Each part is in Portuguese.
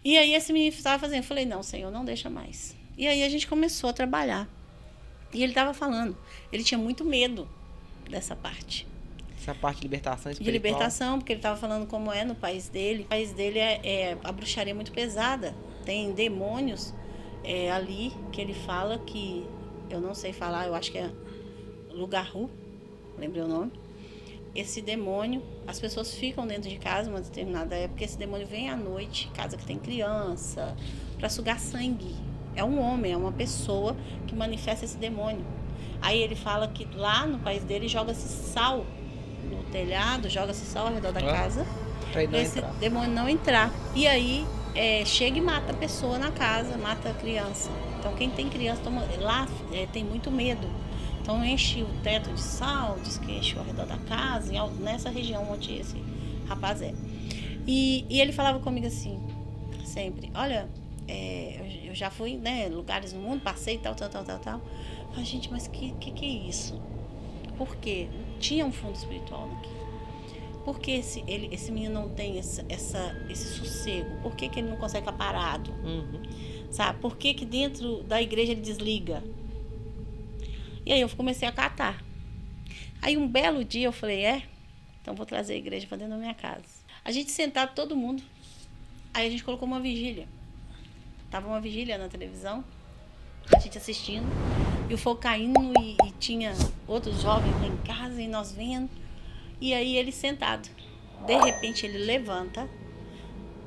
E aí esse menino estava fazendo, eu falei, não, Senhor, não deixa mais. E aí a gente começou a trabalhar. E ele estava falando, ele tinha muito medo dessa parte. Essa parte de libertação espiritual. De libertação, porque ele estava falando como é no país dele. O país dele a bruxaria muito pesada. Tem demônios ali que ele fala que, eu não sei falar, eu acho que é Lugarru, lembrei o nome. Esse demônio, as pessoas ficam dentro de casa uma determinada época, esse demônio vem à noite, casa que tem criança, para sugar sangue. É um homem, é uma pessoa que manifesta esse demônio. Aí ele fala que lá no país dele joga-se sal no telhado, joga-se sal ao redor da casa, para esse demônio não entrar. E aí chega e mata a pessoa na casa, mata a criança. Então quem tem criança lá tem muito medo. Então enche o teto de sal, diz que enche ao redor da casa, nessa região onde esse rapaz é. E ele falava comigo assim, sempre, olha, eu já fui, né, lugares no mundo, passei tal. Falei, gente, mas que é isso? Por quê? Tinha um fundo espiritual naquilo. Por que esse menino não tem esse sossego? Por que ele não consegue ficar parado? Sabe? Por que dentro da igreja ele desliga? E aí eu comecei a catar. Aí um belo dia eu falei, então vou trazer a igreja para dentro da minha casa. A gente sentado, todo mundo. Aí a gente colocou uma vigília. Tava uma vigília na televisão, a gente assistindo, e o fogo caindo, e tinha outros jovens lá em casa, e nós vendo. E aí ele sentado. De repente ele levanta,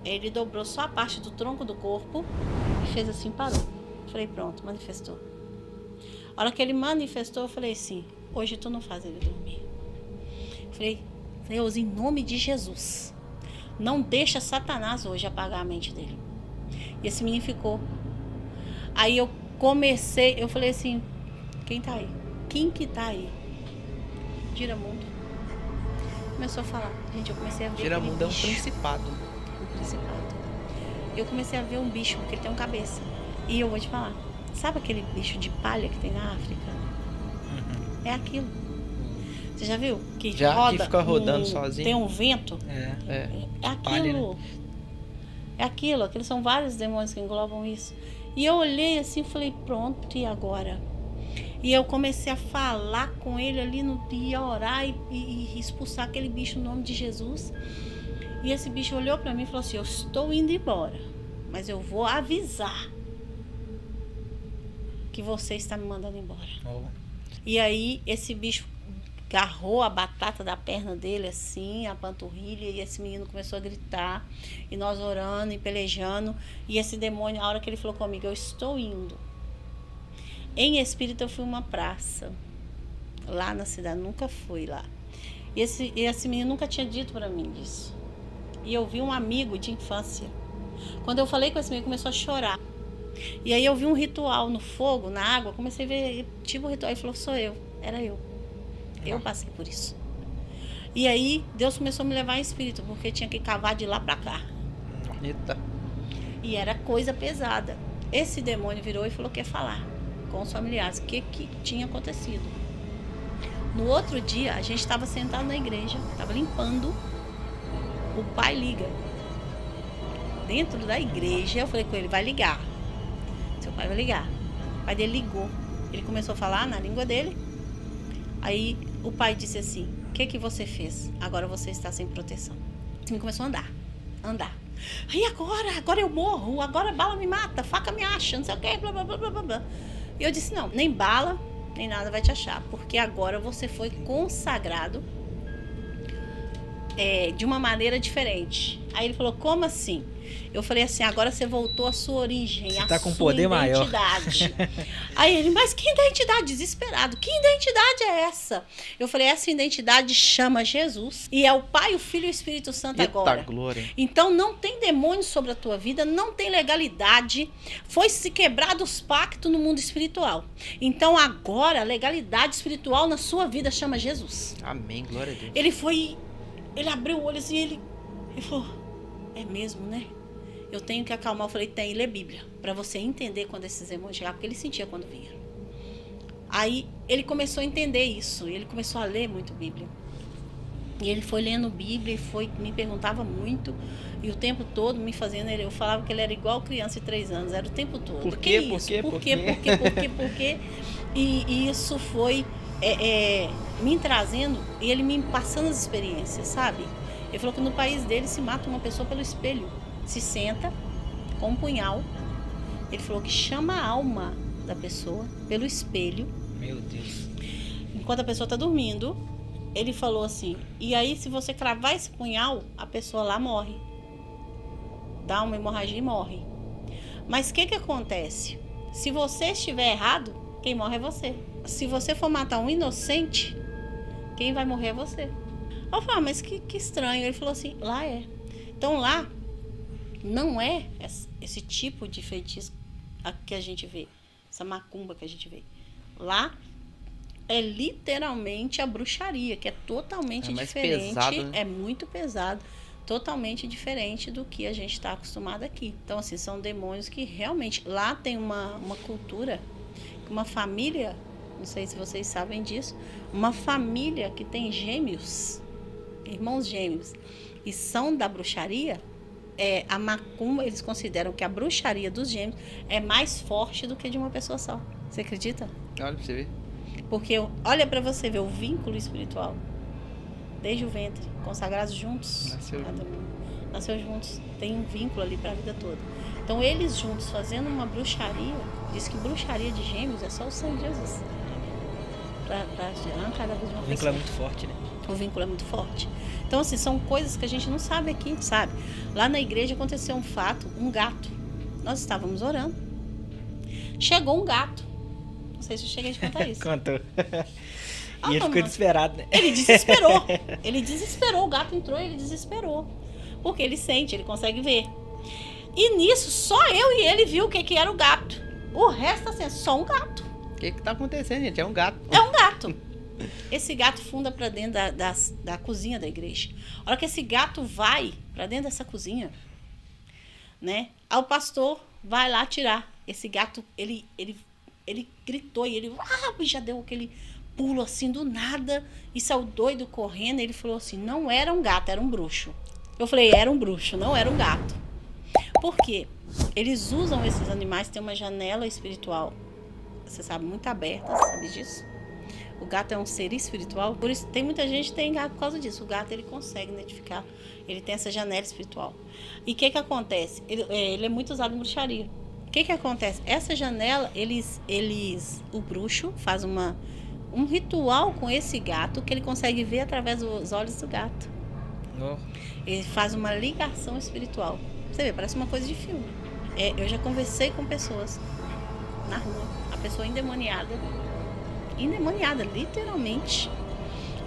ele dobrou só a parte do tronco do corpo, e fez assim, parou. Falei, pronto, manifestou. A hora que ele manifestou, eu falei assim, hoje tu não faz ele dormir. Falei, Deus, em nome de Jesus, não deixa Satanás hoje apagar a mente dele. E esse menino ficou. Aí eu falei assim, quem tá aí? Quem que tá aí? Giramundo. Começou a falar. Gente, eu comecei a ver Giramundo é um principado. Um principado. Eu comecei a ver um bicho, porque ele tem uma cabeça. E eu vou te falar, sabe aquele bicho de palha que tem na África? É aquilo. Você já viu? Que roda, que fica rodando sozinho. Tem um vento. É aquilo. Palha, né? É aquilo. Aqueles são vários demônios que englobam isso. E eu olhei assim e falei, pronto, e agora? E eu comecei a falar com ele ali no dia, orar e expulsar aquele bicho no nome de Jesus. E esse bicho olhou para mim e falou assim, eu estou indo embora, mas eu vou avisar que você está me mandando embora. E aí esse bicho agarrou a batata da perna dele assim, a panturrilha, e esse menino começou a gritar, e nós orando e pelejando, e esse demônio, a hora que ele falou comigo, eu estou indo. Em espírito eu fui uma praça, lá na cidade, nunca fui lá. E esse menino nunca tinha dito para mim disso. E eu vi um amigo de infância. Quando eu falei com esse menino, começou a chorar. E aí eu vi um ritual no fogo, na água, comecei a ver, tive um ritual, ele falou, sou eu, era eu. Eu passei por isso. E aí, Deus começou a me levar em espírito, porque tinha que cavar de lá pra cá. Eita. E era coisa pesada. Esse demônio virou e falou que ia falar com os familiares o que tinha acontecido. No outro dia, a gente estava sentado na igreja, estava limpando, o pai liga. Dentro da igreja, eu falei com ele, vai ligar. Seu pai vai ligar. O pai dele ligou. Ele começou a falar na língua dele. Aí o pai disse assim, o que você fez? Agora você está sem proteção. Ele começou a andar. E agora eu morro, agora a bala me mata, faca me acha, não sei o que, blá, blá, blá, blá, blá. E eu disse, não, nem bala, nem nada vai te achar, porque agora você foi consagrado de uma maneira diferente. Aí ele falou, como assim? Eu falei assim, agora você voltou à sua origem, você à tá com sua poder identidade. Aí ele, mas que identidade? Desesperado. Que identidade é essa? Eu falei, essa identidade chama Jesus. E é o Pai, o Filho e o Espírito Santo. Eita, agora. Glória. Então não tem demônio sobre a tua vida, não tem legalidade. Foi-se quebrado os pactos no mundo espiritual. Então agora a legalidade espiritual na sua vida chama Jesus. Amém, glória a Deus. Ele abriu o olho assim, ele falou, é mesmo, né? Eu tenho que acalmar. Eu falei, tem, e lê Bíblia, para você entender quando esses demônios chegavam, porque ele sentia quando vinha. Aí ele começou a entender isso, ele começou a ler muito Bíblia. E ele foi lendo Bíblia e me perguntava muito. E o tempo todo me fazendo... Eu falava que ele era igual criança de 3 anos. Era o tempo todo. Por quê? Por quê? E isso foi me trazendo... E ele me passando as experiências, sabe? Ele falou que no país dele se mata uma pessoa pelo espelho. Se senta com um punhal. Ele falou que chama a alma da pessoa pelo espelho. Meu Deus. Enquanto a pessoa está dormindo, ele falou assim, e aí se você cravar esse punhal, a pessoa lá morre. Dá uma hemorragia e morre. Mas o que acontece? Se você estiver errado, quem morre é você. Se você for matar um inocente, quem vai morrer é você. Eu falei, mas que estranho. Ele falou assim, lá é. Então lá não é esse tipo de feitiço que a gente vê, essa macumba que a gente vê. Lá é literalmente a bruxaria, que é totalmente diferente. Pesado, né? É muito pesado, totalmente diferente do que a gente está acostumado aqui. Então, assim, são demônios que realmente... Lá tem uma cultura, uma família, não sei se vocês sabem disso, uma família que tem gêmeos, irmãos gêmeos, e são da bruxaria. A macumba, eles consideram que a bruxaria dos gêmeos é mais forte do que de uma pessoa só. Você acredita? Olha pra você ver. Porque olha para você ver o vínculo espiritual. Desde o ventre, consagrados juntos. Nasceu juntos. Tem um vínculo ali para a vida toda. Então eles juntos fazendo uma bruxaria, diz que bruxaria de gêmeos é só o sangue de Jesus. Para cada vez uma pessoa. O vínculo é muito forte, né? O vínculo é muito forte. Então, assim, são coisas que a gente não sabe aqui, sabe? Lá na igreja aconteceu um fato, um gato. Nós estávamos orando. Chegou um gato. Não sei se eu cheguei a te contar isso. Contou. E ele ficou desesperado, né? Ele desesperou. Ele desesperou. O gato entrou e ele desesperou. Porque ele sente, ele consegue ver. E nisso, só eu e ele viu o que era o gato. O resto, assim, é só um gato. O que tá acontecendo, gente? É um gato. É um gato. Esse gato funda para dentro da cozinha da igreja. A hora que esse gato vai para dentro dessa cozinha, né? Aí o pastor vai lá tirar. Esse gato, ele gritou e ele já deu aquele pulo assim do nada e saiu doido correndo. Ele falou assim, não era um gato, era um bruxo. Eu falei, era um bruxo, não era um gato. Por quê? Eles usam esses animais, tem uma janela espiritual, você sabe, muito aberta, sabe disso? O gato é um ser espiritual, por isso tem muita gente que tem gato por causa disso. O gato, ele consegue identificar, ele tem essa janela espiritual. E o que acontece? Ele é muito usado em bruxaria. O que acontece? Essa janela, o bruxo faz um ritual com esse gato que ele consegue ver através dos olhos do gato. Oh. Ele faz uma ligação espiritual. Você vê, parece uma coisa de filme. Eu já conversei com pessoas na rua, a pessoa endemoniada, literalmente,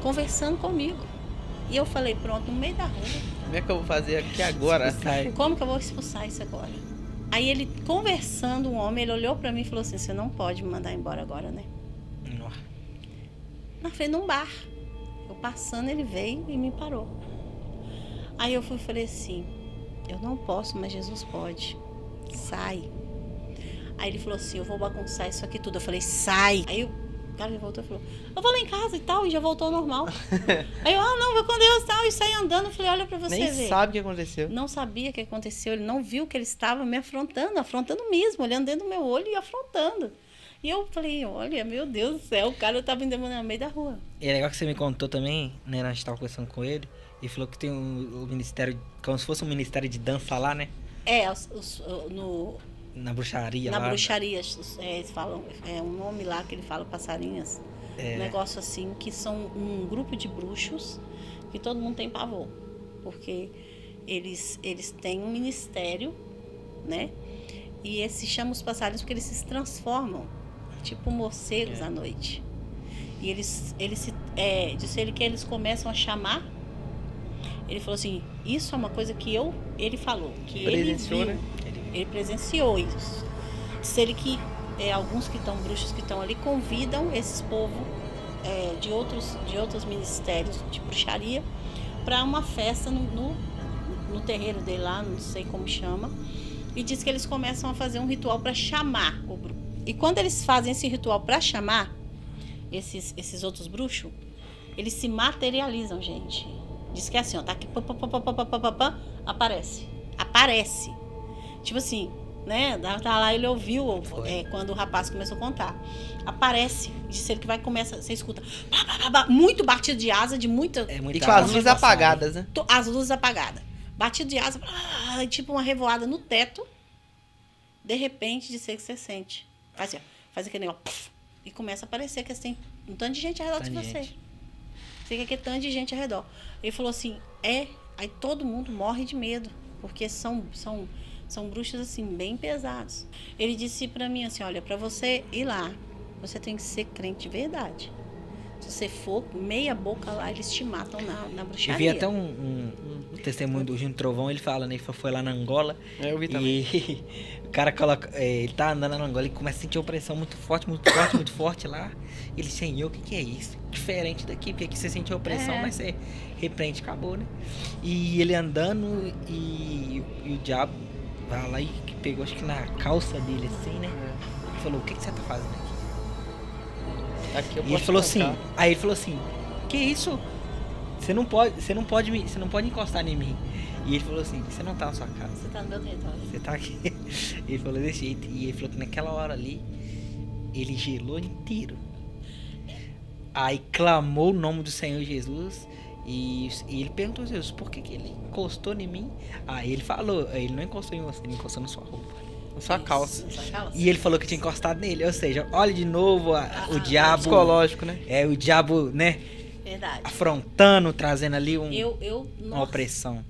conversando comigo. E eu falei, pronto, no meio da rua. Como é que eu vou fazer aqui agora? Como que eu vou expulsar isso agora? Aí ele, conversando, um homem, ele olhou pra mim e falou assim, você não pode me mandar embora agora, né? Não. Na frente de um bar. Eu passando, ele veio e me parou. Aí eu fui e falei assim, eu não posso, mas Jesus pode. Sai. Aí ele falou assim, eu vou bagunçar isso aqui tudo. Eu falei, sai. Aí o cara voltou e falou, eu vou lá em casa e tal, e já voltou ao normal. Aí eu, não, vou com Deus e tal, e saí andando. Eu falei, olha pra você ver. Nem sabe o que aconteceu. Não sabia o que aconteceu, ele não viu que ele estava me afrontando mesmo, olhando dentro do meu olho e afrontando. E eu falei, olha, meu Deus do céu, o cara estava endemoniado no meio da rua. E é legal que você me contou também, né, a gente estava conversando com ele, e falou que tem o ministério, como se fosse um ministério de dança lá, né? Na bruxaria lá. Na lá, bruxaria, eles falam, um nome lá que ele fala, passarinhas. Um negócio assim, que são um grupo de bruxos que todo mundo tem pavor. Porque eles têm um ministério, né? E eles se chamam os passarinhos porque eles se transformam, tipo morcegos à noite. E disse ele que eles começam a chamar. Ele falou assim, isso é uma coisa que ele falou, que ele viu, né? Ele presenciou isso. Disse ele que alguns que estão bruxos que estão ali convidam esses povos de outros ministérios de bruxaria para uma festa no terreiro dele lá, não sei como chama. E diz que eles começam a fazer um ritual para chamar o bruxo. E quando eles fazem esse ritual para chamar esses outros bruxos, eles se materializam, gente. Diz que é assim, ó, tá aqui, pá, pá, pá, pá, pá, pá, pá, pá, aparece. Aparece. Tipo assim, né? Tá lá, ele ouviu quando o rapaz começou a contar. Aparece. Diz ele que vai começar, você escuta. Pá, pá, pá, pá, muito batido de asa, de muita. É muita E com as luzes emoção, apagadas, né? As luzes apagadas. Batido de asa, tipo uma revoada no teto. De repente, diz ele que você sente. Faz assim, ó, faz aquele negócio. Puff, e começa a aparecer que tem um tanto de gente ao redor de você. Fica que tanto de gente ao redor. Ele falou assim, aí todo mundo morre de medo, porque são bruxos assim, bem pesados. Ele disse pra mim assim, olha, pra você ir lá, você tem que ser crente de verdade. Se você for meia boca lá, eles te matam na bruxaria. Eu vi até um testemunho do Júnior Trovão, ele fala, né, ele foi lá na Angola. Eu vi também. E o cara coloca, ele tá andando na Angola e começa a sentir opressão muito forte, muito forte, muito forte lá. Ele, Senhor, o que é isso? Diferente daqui, porque aqui você sente opressão, mas você repreende, acabou, né? E ele andando e o diabo vai lá e pegou, acho que na calça dele, assim, né? Ele falou, o que você tá fazendo aqui? Aqui eu E ele posso falou contar. assim, aí ele falou assim, que isso? Você não pode encostar em mim. E ele falou assim, você não tá na sua casa. Você tá no meu território. Você tá aqui. Ele falou desse jeito. E ele falou que naquela hora ali, ele gelou inteiro. Aí clamou o nome do Senhor Jesus. E ele perguntou a Jesus, por que ele encostou em mim? Aí ele falou, ele não encostou em você, ele encostou na sua roupa. Na sua calça. E ele falou que tinha encostado nele. Ou seja, olha de novo o diabo. Psicológico, né? O diabo, né? Verdade. Afrontando, trazendo ali uma Nossa, opressão.